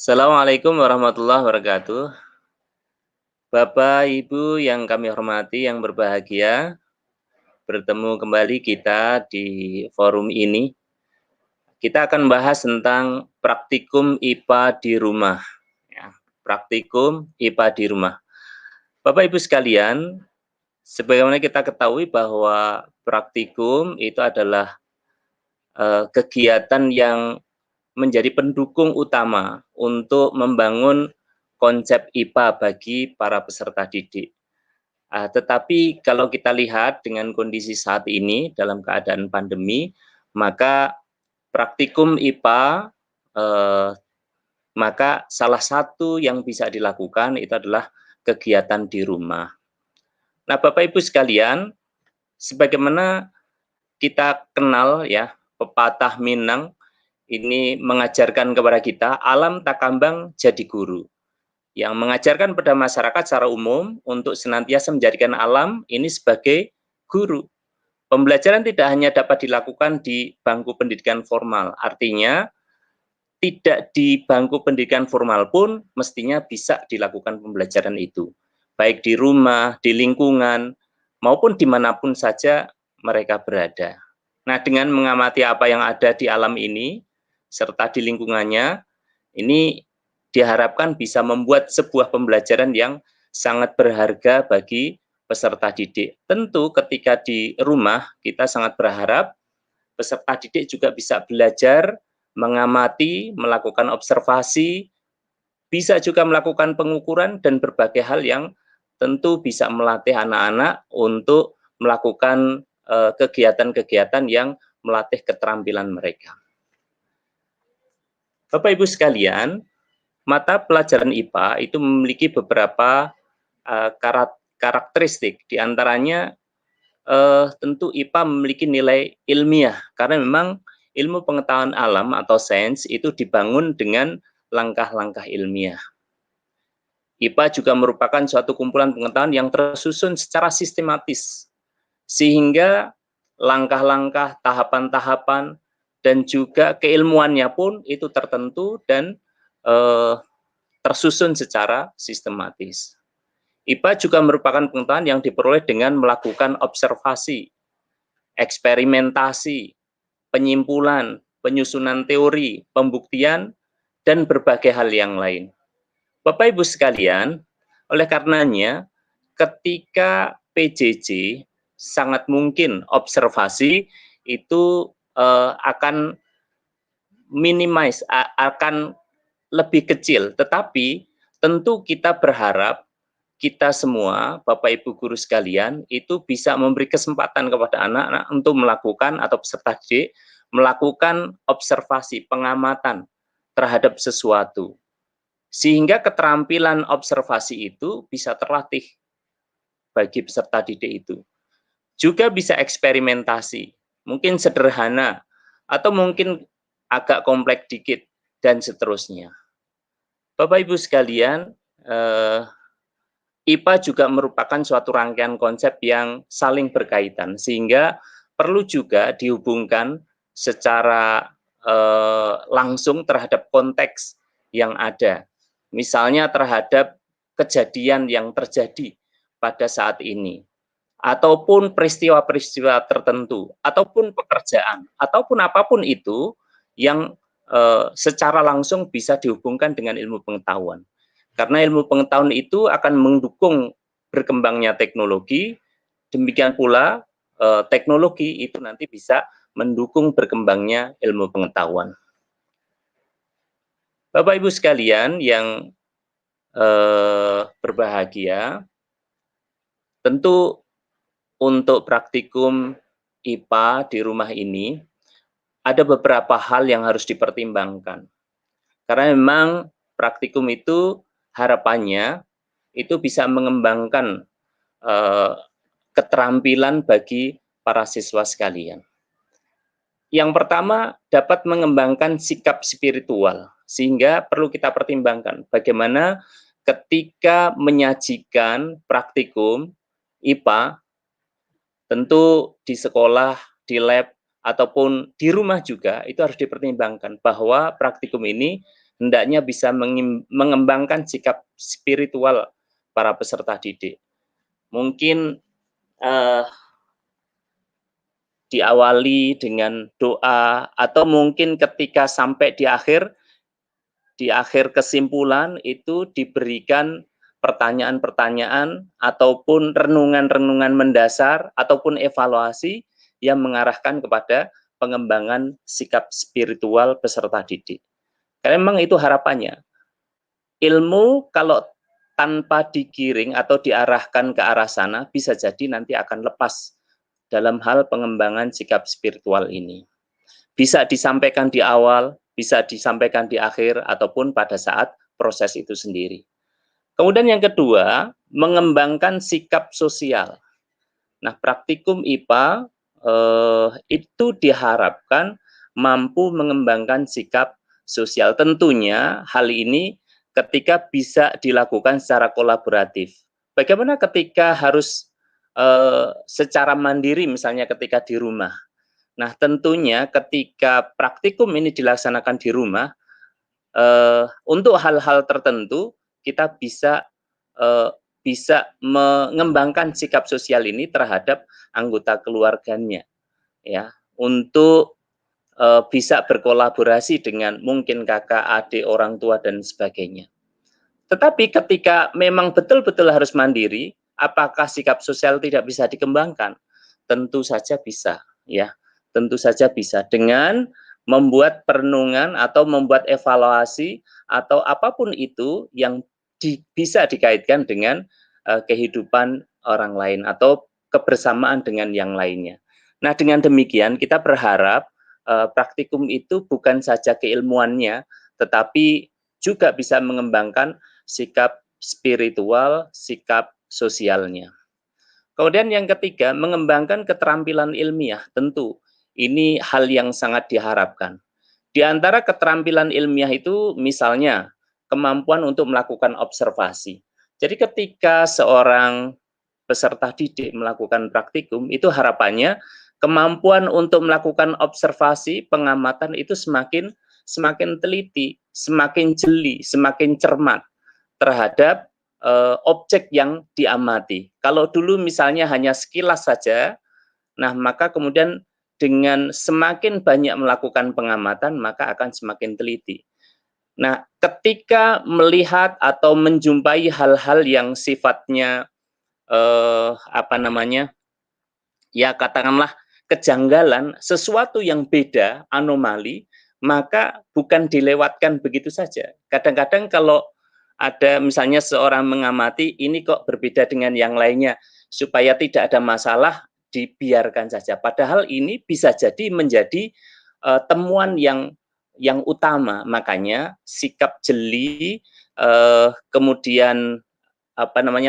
Assalamualaikum warahmatullahi wabarakatuh. Bapak, Ibu yang kami hormati, yang berbahagia, bertemu kembali kita di forum ini. Kita akan bahas tentang praktikum IPA di rumah. Ya, praktikum IPA di rumah. Bapak, Ibu sekalian, sebagaimana kita ketahui bahwa praktikum itu adalah kegiatan yang menjadi pendukung utama untuk membangun konsep IPA bagi para peserta didik. Tetapi kalau kita lihat dengan kondisi saat ini dalam keadaan pandemi, maka praktikum IPA, maka salah satu yang bisa dilakukan itu adalah kegiatan di rumah. Nah, Bapak Ibu sekalian, sebagaimana kita kenal ya, pepatah Minang ini mengajarkan kepada kita, alam tak kambang jadi guru. Yang mengajarkan pada masyarakat secara umum untuk senantiasa menjadikan alam ini sebagai guru. Pembelajaran tidak hanya dapat dilakukan di bangku pendidikan formal, artinya tidak di bangku pendidikan formal pun mestinya bisa dilakukan pembelajaran itu, baik di rumah, di lingkungan, maupun dimanapun saja mereka berada. Nah, dengan mengamati apa yang ada di alam ini, serta di lingkungannya, ini diharapkan bisa membuat sebuah pembelajaran yang sangat berharga bagi peserta didik. Tentu ketika di rumah, kita sangat berharap peserta didik juga bisa belajar, mengamati, melakukan observasi, bisa juga melakukan pengukuran dan berbagai hal yang tentu bisa melatih anak-anak untuk melakukan kegiatan-kegiatan yang melatih keterampilan mereka. Bapak Ibu sekalian, mata pelajaran IPA itu memiliki beberapa karakteristik, diantaranya tentu IPA memiliki nilai ilmiah, karena memang ilmu pengetahuan alam atau sains itu dibangun dengan langkah-langkah ilmiah. IPA juga merupakan suatu kumpulan pengetahuan yang tersusun secara sistematis, sehingga langkah-langkah, tahapan-tahapan, dan juga keilmuannya pun itu tertentu dan tersusun secara sistematis. IPA juga merupakan pengetahuan yang diperoleh dengan melakukan observasi, eksperimentasi, penyimpulan, penyusunan teori, pembuktian, dan berbagai hal yang lain. Bapak Ibu sekalian, oleh karenanya ketika PJJ sangat mungkin observasi itu akan minimize, akan lebih kecil, tetapi tentu kita berharap kita semua, Bapak Ibu guru sekalian, itu bisa memberi kesempatan kepada anak-anak untuk melakukan atau peserta didik melakukan observasi, pengamatan terhadap sesuatu. Sehingga keterampilan observasi itu bisa terlatih bagi peserta didik itu. Juga bisa eksperimentasi, mungkin sederhana, atau mungkin agak kompleks dikit, dan seterusnya. Bapak Ibu sekalian, IPA juga merupakan suatu rangkaian konsep yang saling berkaitan, sehingga perlu juga dihubungkan secara langsung terhadap konteks yang ada. Misalnya terhadap kejadian yang terjadi pada saat ini, ataupun peristiwa-peristiwa tertentu, ataupun pekerjaan, ataupun apapun itu yang secara langsung bisa dihubungkan dengan ilmu pengetahuan. Karena ilmu pengetahuan itu akan mendukung berkembangnya teknologi, demikian pula teknologi itu nanti bisa mendukung berkembangnya ilmu pengetahuan. Bapak Ibu sekalian yang berbahagia, tentu untuk praktikum IPA di rumah ini ada beberapa hal yang harus dipertimbangkan. Karena memang praktikum itu harapannya itu bisa mengembangkan keterampilan bagi para siswa sekalian. Yang pertama, dapat mengembangkan sikap spiritual, sehingga perlu kita pertimbangkan bagaimana ketika menyajikan praktikum IPA, tentu di sekolah, di lab, ataupun di rumah juga, itu harus dipertimbangkan bahwa praktikum ini hendaknya bisa mengembangkan sikap spiritual para peserta didik. Mungkin diawali dengan doa, atau mungkin ketika sampai di akhir kesimpulan itu diberikan pertanyaan-pertanyaan ataupun renungan-renungan mendasar ataupun evaluasi yang mengarahkan kepada pengembangan sikap spiritual peserta didik. Karena memang itu harapannya. Ilmu kalau tanpa digiring atau diarahkan ke arah sana, bisa jadi nanti akan lepas dalam hal pengembangan sikap spiritual ini. Bisa disampaikan di awal, bisa disampaikan di akhir, ataupun pada saat proses itu sendiri. Kemudian yang kedua, mengembangkan sikap sosial. Nah, praktikum IPA itu diharapkan mampu mengembangkan sikap sosial. Tentunya hal ini ketika bisa dilakukan secara kolaboratif. Bagaimana ketika harus secara mandiri, misalnya ketika di rumah. Nah, tentunya ketika praktikum ini dilaksanakan di rumah, untuk hal-hal tertentu kita bisa mengembangkan sikap sosial ini terhadap anggota keluarganya, ya, untuk bisa berkolaborasi dengan mungkin kakak, adik, orang tua dan sebagainya. Tetapi ketika memang betul-betul harus mandiri, apakah sikap sosial tidak bisa dikembangkan? Tentu saja bisa, ya. Tentu saja bisa dengan membuat perenungan atau membuat evaluasi atau apapun itu yang bisa dikaitkan dengan kehidupan orang lain atau kebersamaan dengan yang lainnya. Nah, dengan demikian kita berharap praktikum itu bukan saja keilmuannya, tetapi juga bisa mengembangkan sikap spiritual, sikap sosialnya. Kemudian yang ketiga, mengembangkan keterampilan ilmiah. Tentu, ini hal yang sangat diharapkan. Di antara keterampilan ilmiah itu misalnya kemampuan untuk melakukan observasi. Jadi ketika seorang peserta didik melakukan praktikum, itu harapannya kemampuan untuk melakukan observasi, pengamatan itu semakin teliti, semakin jeli, semakin cermat terhadap objek yang diamati. Kalau dulu misalnya hanya sekilas saja, nah maka kemudian dengan semakin banyak melakukan pengamatan, maka akan semakin teliti. Nah, ketika melihat atau menjumpai hal-hal yang sifatnya ya katakanlah kejanggalan, sesuatu yang beda, anomali, maka bukan dilewatkan begitu saja. Kadang-kadang kalau ada misalnya seorang mengamati, ini kok berbeda dengan yang lainnya, supaya tidak ada masalah, dibiarkan saja. Padahal ini bisa jadi menjadi temuan yang utama. Makanya sikap jeli, kemudian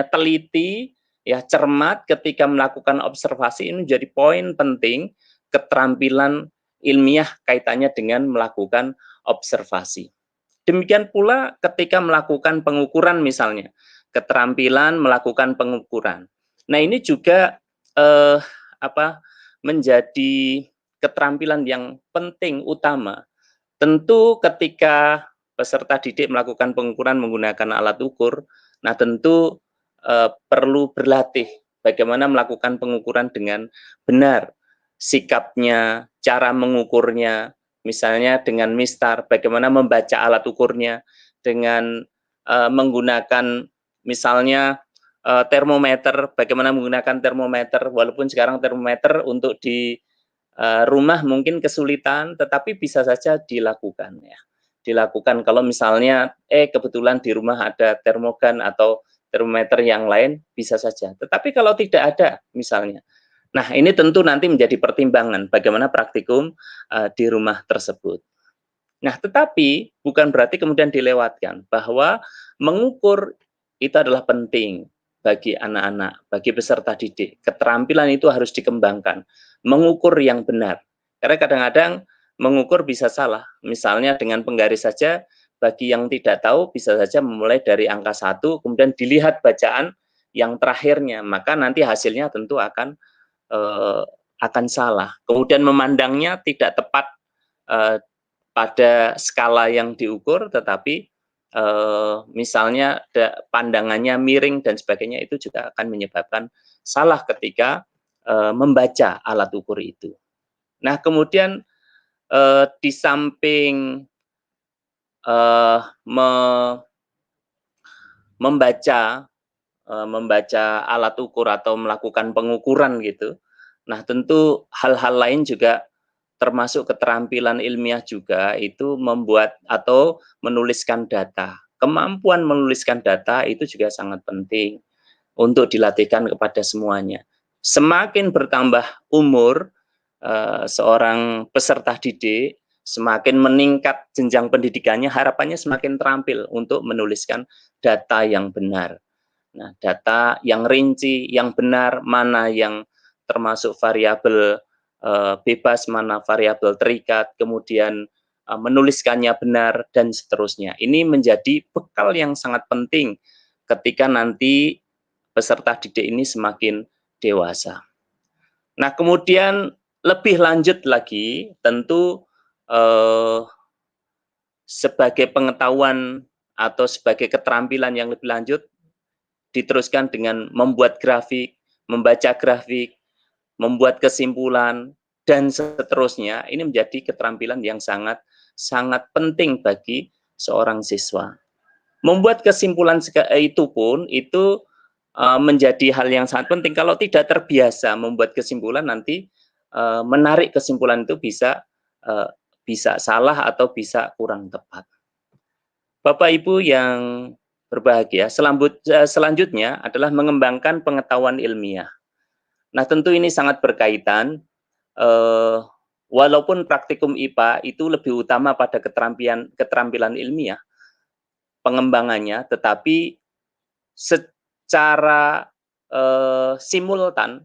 teliti, ya cermat ketika melakukan observasi ini menjadi poin penting keterampilan ilmiah kaitannya dengan melakukan observasi. Demikian pula ketika melakukan pengukuran misalnya, keterampilan melakukan pengukuran. Nah, ini juga menjadi keterampilan yang penting utama. Tentu ketika peserta didik melakukan pengukuran menggunakan alat ukur, nah tentu perlu berlatih bagaimana melakukan pengukuran dengan benar, sikapnya, cara mengukurnya, misalnya dengan mistar, bagaimana membaca alat ukurnya, dengan menggunakan misalnya termometer, bagaimana menggunakan termometer, walaupun sekarang termometer untuk di rumah mungkin kesulitan, tetapi bisa saja dilakukan ya. Dilakukan kalau misalnya kebetulan di rumah ada termogan atau termometer yang lain, bisa saja. Tetapi kalau tidak ada misalnya, nah ini tentu nanti menjadi pertimbangan bagaimana praktikum di rumah tersebut. Nah, tetapi bukan berarti kemudian dilewatkan bahwa mengukur itu adalah penting bagi anak-anak, bagi peserta didik. Keterampilan itu harus dikembangkan, mengukur yang benar. Karena kadang-kadang mengukur bisa salah. Misalnya dengan penggaris saja, bagi yang tidak tahu bisa saja memulai dari angka 1, kemudian dilihat bacaan yang terakhirnya, maka nanti hasilnya tentu akan salah. Kemudian memandangnya tidak tepat pada skala yang diukur, tetapi misalnya pandangannya miring dan sebagainya, itu juga akan menyebabkan salah ketika membaca alat ukur itu. Nah, kemudian di samping membaca alat ukur atau melakukan pengukuran gitu. Nah, tentu hal-hal lain juga termasuk keterampilan ilmiah juga itu membuat atau menuliskan data. Kemampuan menuliskan data itu juga sangat penting untuk dilatihkan kepada semuanya. Semakin bertambah umur seorang peserta didik, semakin meningkat jenjang pendidikannya, harapannya semakin terampil untuk menuliskan data yang benar. Nah, data yang rinci, yang benar, mana yang termasuk variabel bebas, mana variabel terikat, kemudian menuliskannya benar, dan seterusnya. Ini menjadi bekal yang sangat penting ketika nanti peserta didik ini semakin dewasa. Nah, kemudian lebih lanjut lagi, tentu sebagai pengetahuan atau sebagai keterampilan yang lebih lanjut, diteruskan dengan membuat grafik, membaca grafik, membuat kesimpulan, dan seterusnya. Ini menjadi keterampilan yang sangat penting bagi seorang siswa. Membuat kesimpulan itu pun itu menjadi hal yang sangat penting. Kalau tidak terbiasa membuat kesimpulan, nanti menarik kesimpulan itu bisa salah atau bisa kurang tepat. Bapak Ibu yang berbahagia, selanjutnya adalah mengembangkan pengetahuan ilmiah. Nah, tentu ini sangat berkaitan, walaupun praktikum IPA itu lebih utama pada keterampilan ilmiah, pengembangannya, tetapi secara simultan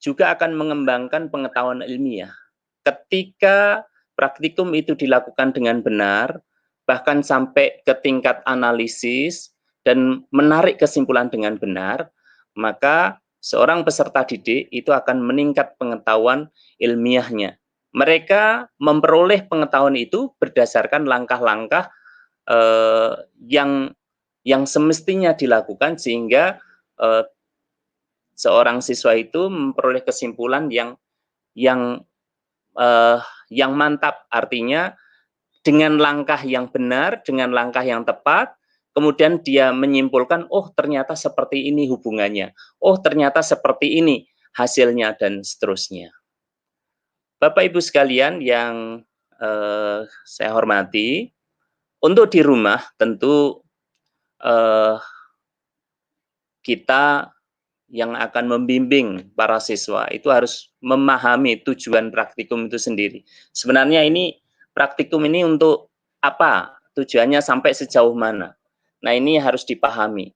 juga akan mengembangkan pengetahuan ilmiah. Ketika praktikum itu dilakukan dengan benar, bahkan sampai ke tingkat analisis dan menarik kesimpulan dengan benar, maka seorang peserta didik itu akan meningkat pengetahuan ilmiahnya. Mereka memperoleh pengetahuan itu berdasarkan langkah-langkah yang semestinya dilakukan, sehingga seorang siswa itu memperoleh kesimpulan yang mantap. Artinya dengan langkah yang benar, dengan langkah yang tepat, kemudian dia menyimpulkan, oh ternyata seperti ini hubungannya, oh ternyata seperti ini hasilnya, dan seterusnya. Bapak Ibu sekalian yang saya hormati, untuk di rumah tentu kita yang akan membimbing para siswa itu harus memahami tujuan praktikum itu sendiri. Sebenarnya ini praktikum ini untuk apa? Tujuannya sampai sejauh mana? Nah, ini harus dipahami.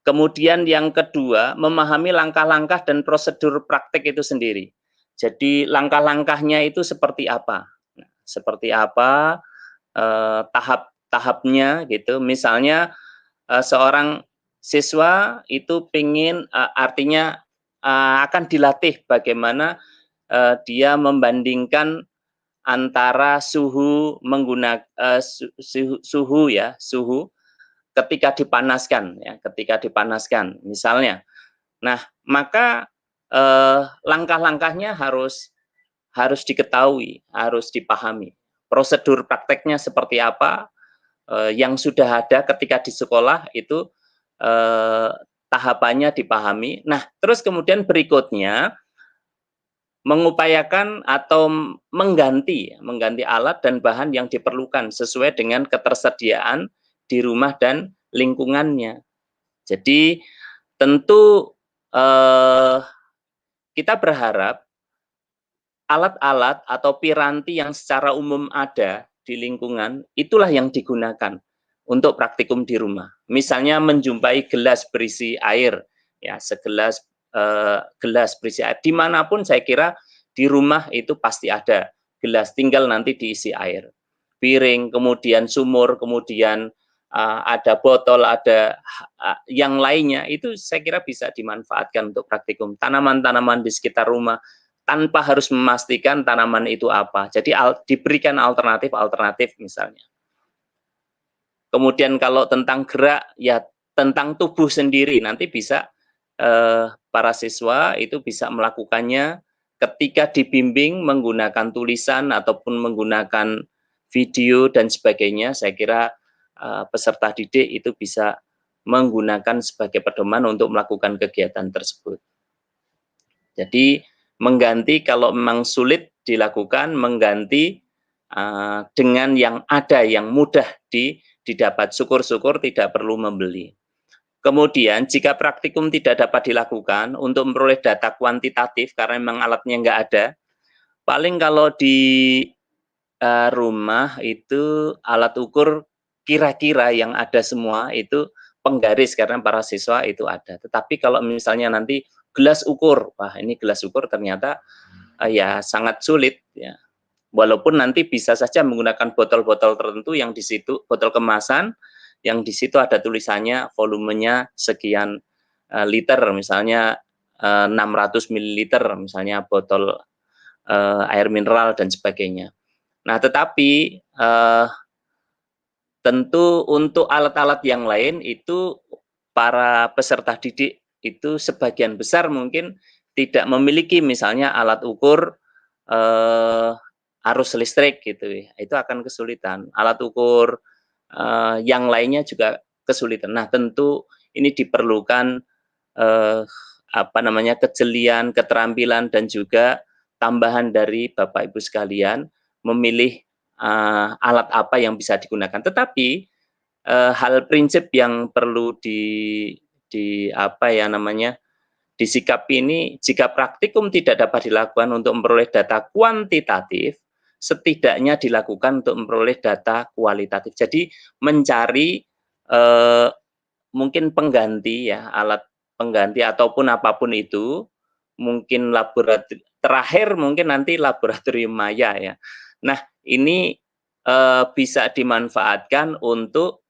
Kemudian yang kedua, memahami langkah-langkah dan prosedur praktik itu sendiri. Jadi langkah-langkahnya itu seperti apa? Nah, seperti apa tahap-tahapnya gitu. Misalnya seorang siswa itu artinya akan dilatih bagaimana dia membandingkan antara suhu suhu ketika dipanaskan misalnya. Nah, maka langkah-langkahnya harus diketahui, harus dipahami. Prosedur prakteknya seperti apa, yang sudah ada ketika di sekolah itu tahapannya dipahami. Nah, terus kemudian berikutnya mengupayakan atau mengganti alat dan bahan yang diperlukan sesuai dengan ketersediaan di rumah dan lingkungannya. Jadi tentu kita berharap alat-alat atau piranti yang secara umum ada di lingkungan itulah yang digunakan untuk praktikum di rumah. Misalnya menjumpai gelas berisi air, ya segelas gelas berisi air. Dimanapun saya kira di rumah itu pasti ada gelas, tinggal nanti diisi air. Piring, kemudian sumur, kemudian ada botol, ada yang lainnya, itu saya kira bisa dimanfaatkan untuk praktikum. Tanaman-tanaman di sekitar rumah, tanpa harus memastikan tanaman itu apa. Jadi diberikan alternatif-alternatif misalnya. Kemudian kalau tentang gerak, ya tentang tubuh sendiri, nanti bisa para siswa itu bisa melakukannya ketika dibimbing menggunakan tulisan ataupun menggunakan video dan sebagainya. Saya kira peserta didik itu bisa menggunakan sebagai pedoman untuk melakukan kegiatan tersebut. Jadi mengganti kalau memang sulit dilakukan, mengganti dengan yang ada, yang mudah didapat. Syukur-syukur tidak perlu membeli. Kemudian jika praktikum tidak dapat dilakukan untuk memperoleh data kuantitatif karena memang alatnya nggak ada, paling kalau di rumah itu alat ukur kira-kira yang ada semua itu penggaris karena para siswa itu ada. Tetapi kalau misalnya nanti gelas ukur, wah ini gelas ukur ternyata ya sangat sulit ya. Walaupun nanti bisa saja menggunakan botol-botol tertentu yang di situ, botol kemasan, yang di situ ada tulisannya volumenya sekian liter, misalnya 600 ml, misalnya botol air mineral dan sebagainya. Nah, tetapi tentu untuk alat-alat yang lain itu para peserta didik itu sebagian besar mungkin tidak memiliki misalnya alat ukur arus listrik gitu ya, itu akan kesulitan. Alat ukur yang lainnya juga kesulitan. Nah, tentu ini diperlukan kejelian, keterampilan dan juga tambahan dari Bapak Ibu sekalian memilih alat apa yang bisa digunakan. Tetapi hal prinsip yang perlu disikapi ini, jika praktikum tidak dapat dilakukan untuk memperoleh data kuantitatif, setidaknya dilakukan untuk memperoleh data kualitatif. Jadi mencari mungkin pengganti ya, alat pengganti ataupun apapun itu, mungkin terakhir mungkin nanti laboratorium maya ya. Nah, ini bisa dimanfaatkan untuk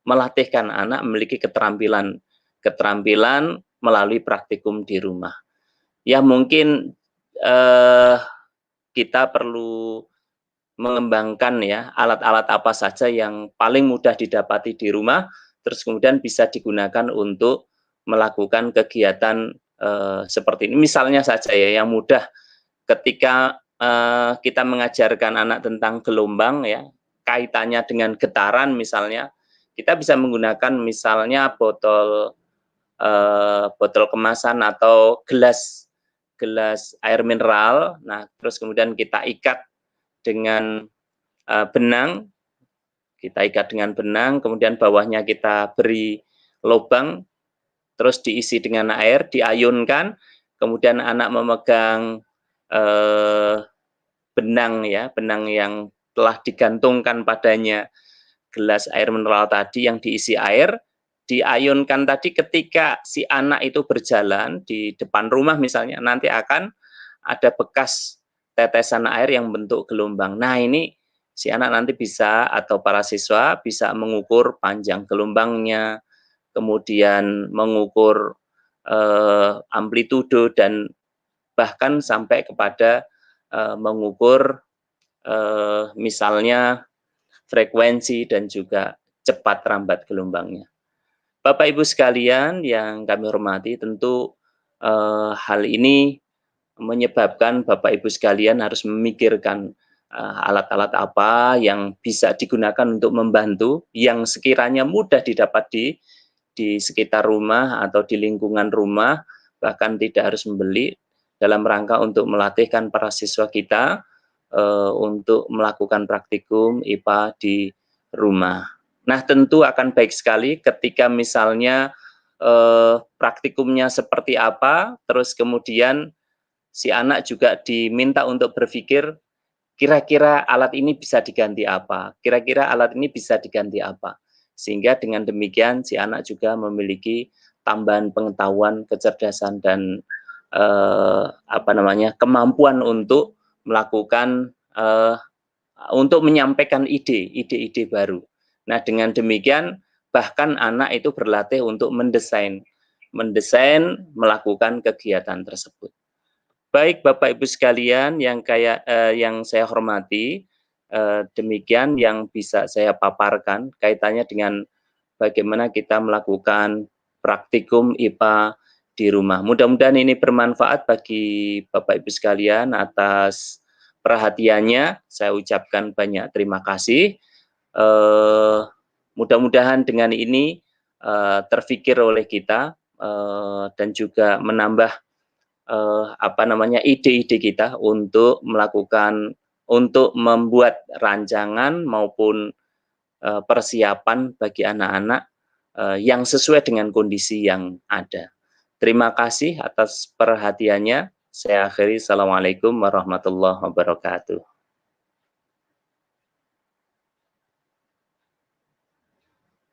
melatihkan anak memiliki keterampilan melalui praktikum di rumah. Ya mungkin kita perlu mengembangkan ya alat-alat apa saja yang paling mudah didapati di rumah, terus kemudian bisa digunakan untuk melakukan kegiatan seperti ini. Misalnya saja ya yang mudah ketika kita mengajarkan anak tentang gelombang ya, kaitannya dengan getaran misalnya, kita bisa menggunakan misalnya botol kemasan atau gelas air mineral. Nah, terus kemudian kita ikat dengan benang, kemudian bawahnya kita beri lubang, terus diisi dengan air, diayunkan, kemudian anak memegang benang yang telah digantungkan padanya gelas air mineral tadi yang diisi air, diayunkan tadi ketika si anak itu berjalan di depan rumah misalnya, nanti akan ada bekas tetesan air yang bentuk gelombang. Nah, ini si anak nanti bisa atau para siswa bisa mengukur panjang gelombangnya, kemudian mengukur amplitudo dan bahkan sampai kepada mengukur misalnya frekuensi dan juga cepat rambat gelombangnya. Bapak Ibu sekalian yang kami hormati, tentu hal ini menyebabkan Bapak Ibu sekalian harus memikirkan alat-alat apa yang bisa digunakan untuk membantu, yang sekiranya mudah didapat di sekitar rumah atau di lingkungan rumah, bahkan tidak harus membeli, dalam rangka untuk melatihkan para siswa kita untuk melakukan praktikum IPA di rumah. Nah, tentu akan baik sekali ketika misalnya praktikumnya seperti apa, terus kemudian si anak juga diminta untuk berpikir, kira-kira alat ini bisa diganti apa? Kira-kira alat ini bisa diganti apa? Sehingga dengan demikian si anak juga memiliki tambahan pengetahuan, kecerdasan dan kemampuan untuk melakukan untuk menyampaikan ide-ide baru. Nah, dengan demikian bahkan anak itu berlatih untuk mendesain mendesain, melakukan kegiatan tersebut. Baik Bapak Ibu sekalian yang saya hormati, demikian yang bisa saya paparkan kaitannya dengan bagaimana kita melakukan praktikum IPA di rumah. Mudah-mudahan ini bermanfaat bagi Bapak Ibu sekalian. Atas perhatiannya saya ucapkan banyak terima kasih. Mudah-mudahan dengan ini terfikir oleh kita dan juga menambah ide-ide kita untuk membuat rancangan maupun persiapan bagi anak-anak yang sesuai dengan kondisi yang ada. Terima kasih atas perhatiannya. Saya akhiri. Assalamualaikum warahmatullahi wabarakatuh.